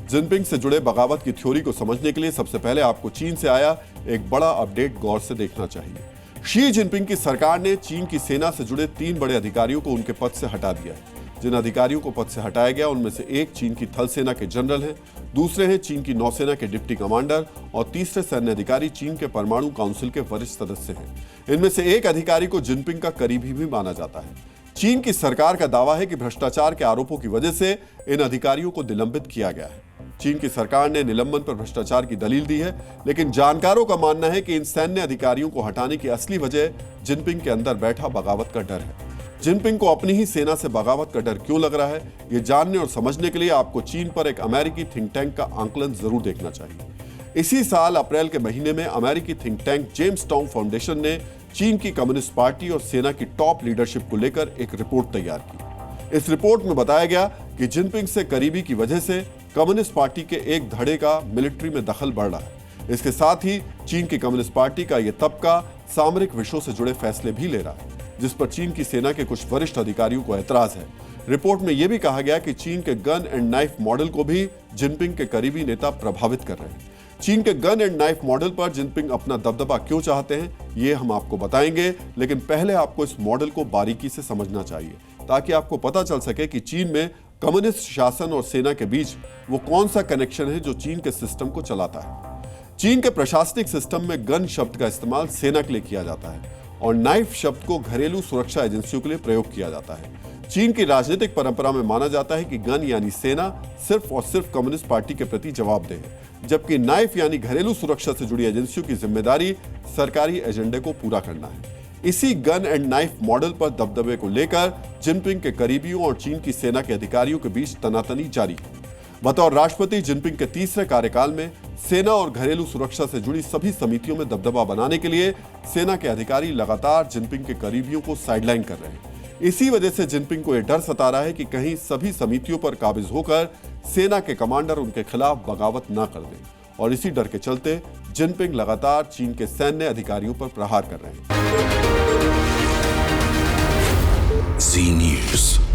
Jinping से जुड़े बगावत की थ्योरी को समझने के लिए सबसे पहले आपको चीन से आया एक बड़ा अपडेट गौर से देखना चाहिए। शी जिनपिंग की सरकार ने चीन की सेना से जुड़े 3 बड़े अधिकारियों को उनके पद से हटा दिया है। जिन अधिकारियों को पद से हटाया गया उनमें से एक चीन की थल सेना के जनरल हैं, दूसरे हैं चीन की नौसेना के डिप्टी कमांडर और तीसरे सैन्य अधिकारी चीन के परमाणु काउंसिल के वरिष्ठ सदस्य हैं। इनमें से एक अधिकारी को जिनपिंग का करीबी भी माना जाता है। चीन की सरकार का दावा है कि भ्रष्टाचार के आरोपों की वजह से इन अधिकारियों को निलंबित किया गया है। चीन की सरकार ने निलंबन पर भ्रष्टाचार की दलील दी है, लेकिन जानकारों का मानना है कि इन सैन्य अधिकारियों को हटाने की असली वजह जिनपिंग के अंदर बैठा बगावत का डर है। जिनपिंग को अपनी ही सेना से बगावत का डर क्यों लग रहा है, ये जानने और समझने के लिए आपको चीन पर एक अमेरिकी थिंक टैंक का आंकलन जरूर देखना चाहिए। इसी साल अप्रैल के महीने में अमेरिकी think tank James town foundation ने चीन की कम्युनिस्ट पार्टी और सेना की टॉप लीडरशिप को लेकर एक रिपोर्ट तैयार की। इस रिपोर्ट में बताया गया कि जिनपिंग से करीबी की वजह से कम्युनिस्ट पार्टी के एक धड़े का मिलिट्री में दखल बढ़ रहा है। इसके साथ ही चीन की कम्युनिस्ट पार्टी का यह तबका सामरिक विषयों से जुड़े फैसले भी ले रहा है, जिस पर चीन की सेना के कुछ वरिष्ठ अधिकारियों को ऐतराज है। रिपोर्ट में यह भी कहा गया कि चीन के गन एंड नाइफ मॉडल को भी जिनपिंग के करीबी नेता प्रभावित कर रहे हैं। चीन के गन एंड नाइफ मॉडल पर जिनपिंग अपना दबदबा क्यों चाहते हैं, ये हम आपको बताएंगे, लेकिन पहले आपको इस मॉडल को बारीकी से समझना चाहिए ताकि आपको पता चल सके कि चीन में कम्युनिस्ट शासन और सेना के बीच वो कौन सा कनेक्शन है जो चीन के सिस्टम को चलाता है। चीन के प्रशासनिक सिस्टम में गन शब्द का इस्तेमाल सेना के लिए किया जाता है और नाइफ शब्द को घरेलू सुरक्षा एजेंसियों के लिए प्रयोग किया जाता है। चीन की राजनीतिक परंपरा में माना जाता है कि गन यानी सेना सिर्फ और सिर्फ कम्युनिस्ट पार्टी के प्रति जवाबदेह है, जबकि नाइफ यानी घरेलू सुरक्षा से जुड़ी एजेंसियों की जिम्मेदारी सरकारी एजेंडे को पूरा करना है। इसी गन एंड नाइफ मॉडल पर दबदबे को लेकर जिनपिंग के करीबियों और चीन की सेना के अधिकारियों के बीच तनातनी जारी है। बतौर राष्ट्रपति जिनपिंग के तीसरे कार्यकाल में सेना और घरेलू सुरक्षा से जुड़ी सभी समितियों में दबदबा बनाने के लिए सेना के अधिकारी लगातार जिनपिंग के करीबियों को साइडलाइन कर रहे हैं। इसी वजह से जिनपिंग को यह डर सता रहा है कि कहीं सभी समितियों पर काबिज होकर सेना के कमांडर उनके खिलाफ बगावत न कर दें, और इसी डर के चलते जिनपिंग लगातार चीन के सैन्य अधिकारियों पर प्रहार कर रहे हैं। जी न्यूज़।